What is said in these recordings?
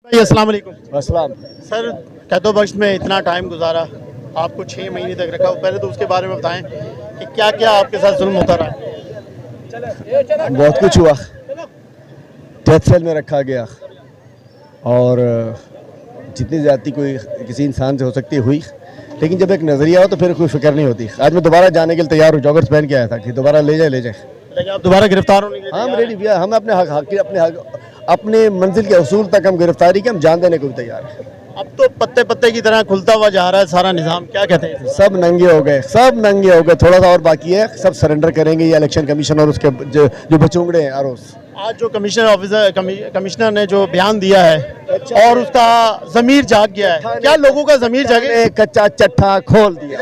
भाई अस्सलाम वालेकुम। अस्सलाम। सर कैदो बख्श में इतना टाइम गुजारा, आपको 6 महीने तक रखा, पहले तो उसके बारे में बताएं कि क्या क्या आपके साथ जुल्म होता रहा। बहुत कुछ हुआ, डेथ सेल में रखा गया और जितनी ज़्यादती कोई किसी इंसान से हो सकती हुई, लेकिन जब एक नज़रिया हो तो फिर कोई फिक्र नहीं होती। आज मैं दोबारा जाने के लिए तैयार हूँ, जॉगर्स पहन के आया था कि दोबारा ले जाए। लेकिन आप दोबारा गिरफ्तार होने के लिए हम रेडी भैया, हम अपने मंजिल के असूल तक हम गिरफ्तारी के हम जान देने को भी तैयार हैं। अब तो पत्ते पत्ते की तरह खुलता हुआ जा रहा है सारा निज़ाम, क्या कहते हैं? सब नंगे हो गए, थोड़ा सा और बाकी है, सब सरेंडर करेंगे। ये इलेक्शन कमीशन और उसके जो बचूंगड़े हैं आरोस। आज जो कमिश्नर ने जो बयान दिया है और उसका ज़मीर जाग गया है, क्या लोगों का ज़मीर जागे? कच्चा चट्टा खोल दिया।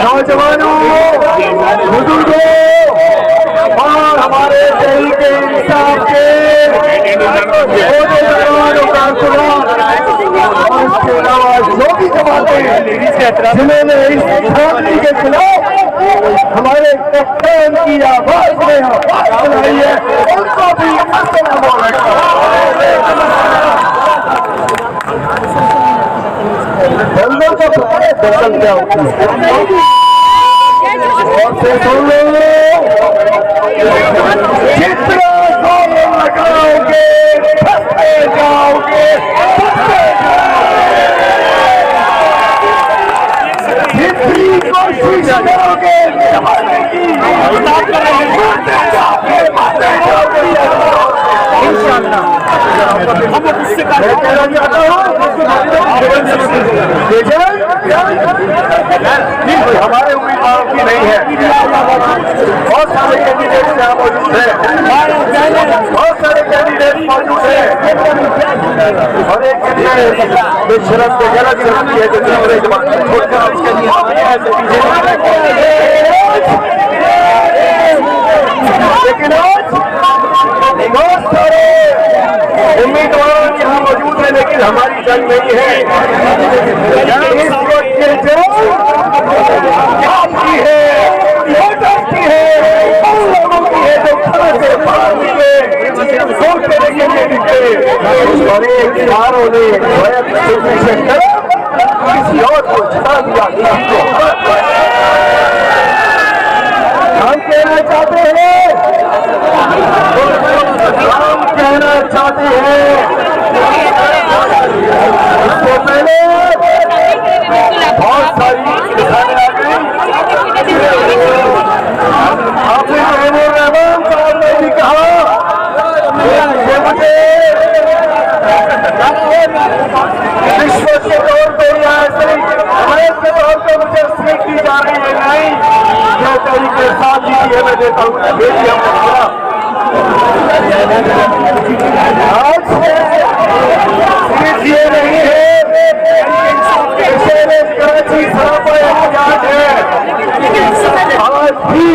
नौजवानों, बुजुर्गों और हमारे दिल के इंसाफ के उसके अलावा जो भी जमाते हैं जिन्होंने इस छावनी के खिलाफ हमारे कप्तान की आवाज में आवाज बनाई है, उनको भी बंदों को दरअसल क्या होती है जितना जोर लगाओगे फंसते जाओगे, जितनी कोशिश करोगे दबाने की हमारे उम्मीदवारों की नहीं है। बहुत सारे कैंडिडेट यहाँ मौजूद हैं, बहुत सारे कैंडिडेट मौजूद हैं और एक कैंडिडेट शरद को गलत करती है जो दूसरे लेकिन आज बहुत सारे उम्मीदवार यहाँ मौजूद है, लेकिन हमारी जंग नहीं है। इस वक्त ये जंग आपकी है, वोटर की है, उन लोगों की है जो घर से बाहर निकले, वोट देने के लिए निकले और एक सारों ने किसी और को जिता दिया। हम कहना चाहते हैं, इसको पहले बहुत सारी किसानें आ गई। आपने रहमान साहब ने भी कहा कि मुझे विश्व के तौर पर या अमेरिका के तौर पर मुझे सीख दी जा रही है। नहीं, जो तरीके साथ ही है मैं देता हूँ आज ये नहीं है, कराची सरापा याद है। आज भी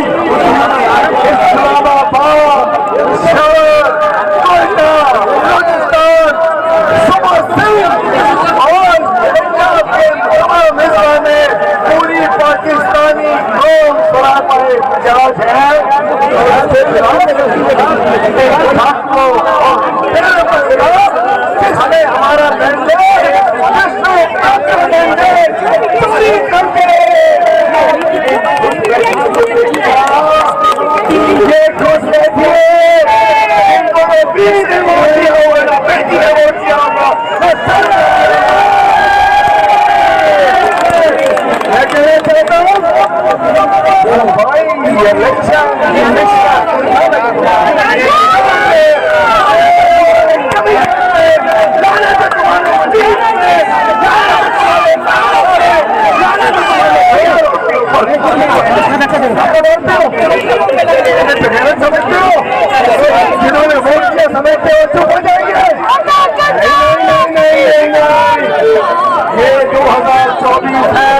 इस्लामाबाद, शहर, कोयटा, बलूचिस्तान, सुबह सिंह और पंजाब के तमाम हिस्सा में पूरी पाकिस्तानी कौम सरापा याद है। हमें हमारा ये घोषणा थे इनको बीच में वोट दिया होगा, बेटी ने वोट दिया होगा। मैं कहना चाहता हूँ भाई ये लक्ष्य जिन्होंने वोट किया समझते हो चुप हो जाएंगे। नहीं, ये 2024 है,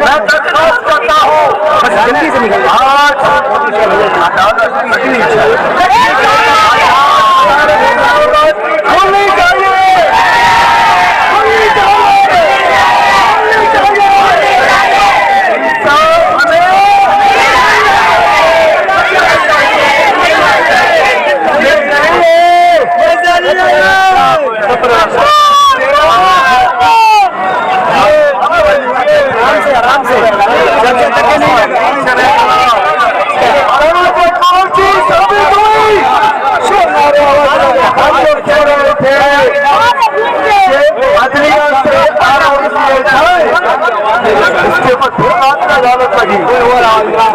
मैं दरख्वास्त करता हूँ जल्दी से निकल आज होनी चाहिए आराम से इसके ऊपर फिर बात का अदालत लगी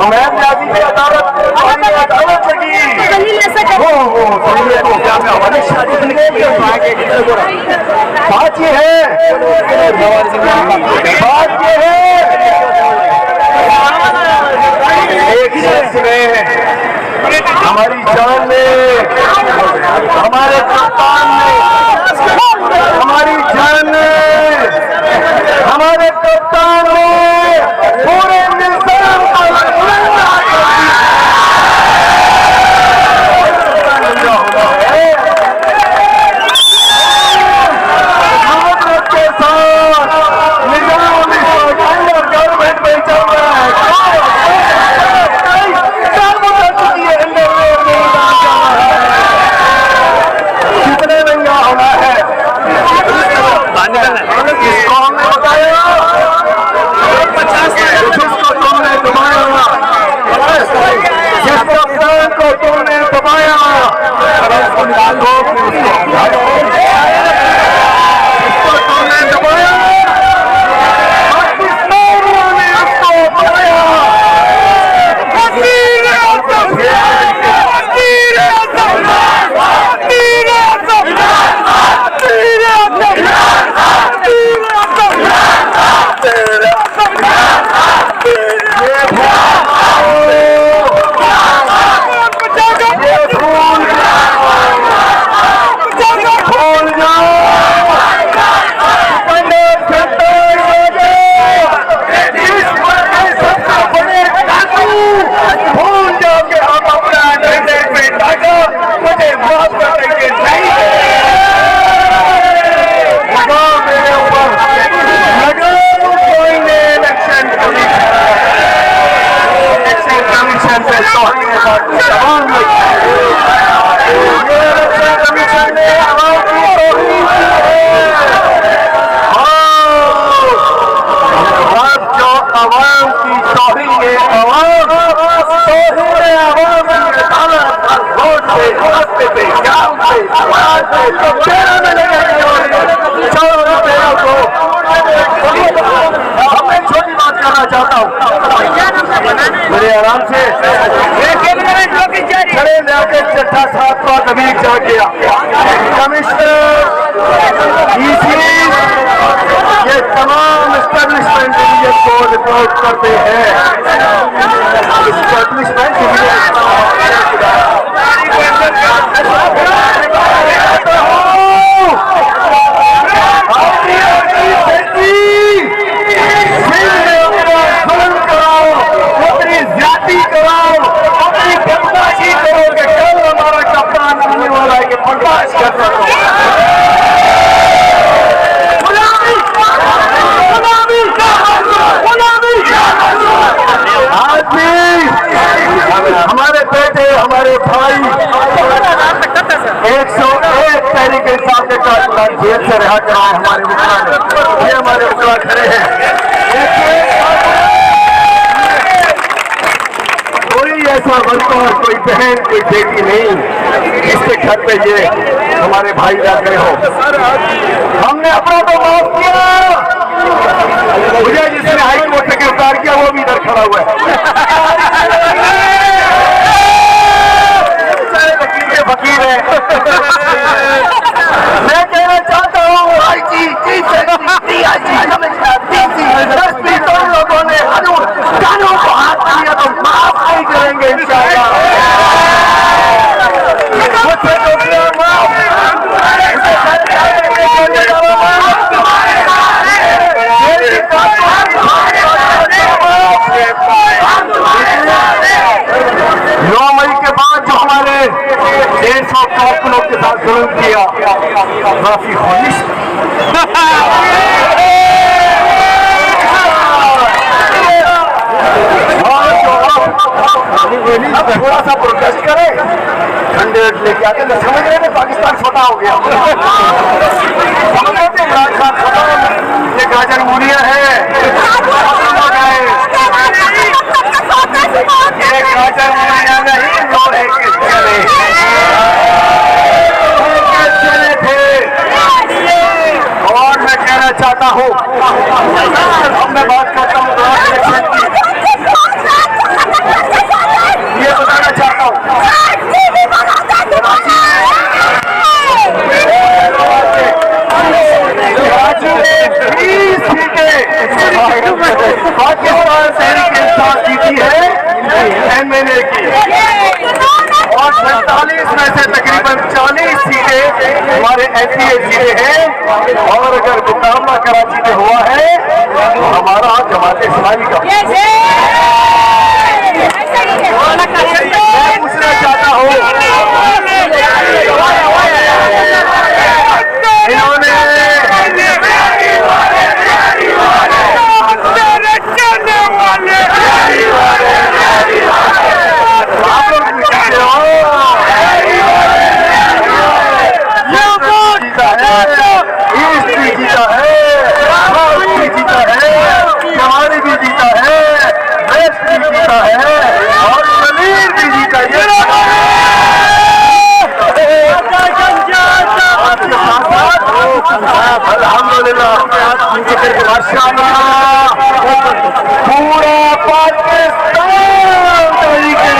मैम जाजी की अदालत लगी बात ये है एक शख्स ने हमारी जान में हमारे कप्तान ने हमारी जान ने हमारे कप्तान ने पूरे निजाम को के साथ निजाम गवर्नमेंट में चल रहा है कितने महंगा होना है इसको हमने बताया जिसको तुमने दबाया जिस कप्तान को तुमने दबाया जिसको तुमने दबाया पाकिस्तानियों ने उसको दबाया मैं छोटी बात करना चाहता हूँ मेरे आराम से खड़े जाके चट्टा साहब का कभी जा गया कमिश्नर ये तमाम एस्टेब्लिशमेंट को रिपोर्ट करते हैं एस्टेब्लिशमेंट हमारे बेटे हमारे भाई 101 तहरीक इंसाफ के कारकुनान जेल से रिहा कराए हमारे मुखरा ने ये हमारे मुखरा खड़े हैं कोई ऐसा बनता और कोई बहन कोई बेटी नहीं जिसके घर पे ये हमारे भाई रह गए हो हमने अपना तो माफ किया मुझे जिसने हाई कोर्ट से गिरफ्तार किया वो भी इधर खड़ा हुआ है वकील है मैं कहना चाहता हूँ दोनों लोगों ने कानून को हाथ दिया तो माफ नहीं करेंगे इंशाअल्लाह जुल्म किया, काफी ख्वाहिश अब थोड़ा सा प्रोटेस्ट करें, ठंडे लेके आते तो समझ रहे थे पाकिस्तान छोटा हो गया। इमरान खान खत्म, ये गाजर मूलिया है, ये गाजर मूलिया नहीं, लोहे के चले थे। और मैं कहना चाहता हूँ, अब मैं बात करता हूँ इलेक्शन की, ये बताना चाहता हूँ पाकिस्तान तहरीक इंसाफ जीती है MNA की, और 47 में से तकरीबन 40 सीटें हमारे NPA सीटें हैं। और अगर मुकाबला कराची में हुआ है तो हमारा जमात इस्लामी का। मैं पूछना चाहता हूँ, इन्होंने जीता है, जीता है, जवानी भी जीता है, वेस्ट भी जीता है, और जमीन भी जीता है। अल्हम्दुलिल्लाह, माशाअल्लाह, पूरा पाकिस्तान तरीके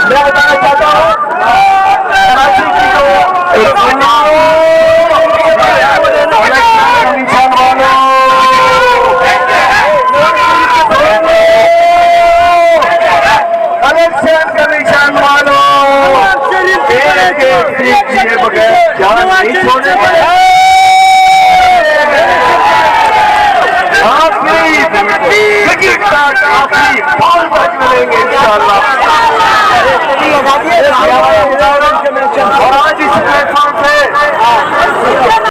मैं बताना चाहता हूँ, कराची की जो कलेक्शन का निशान मानो, बगैर जान नहीं छोड़ने पड़े। काफी फॉल तक मिलेंगे इंशाअल्लाह। और आज इस प्लेटफॉर्म पे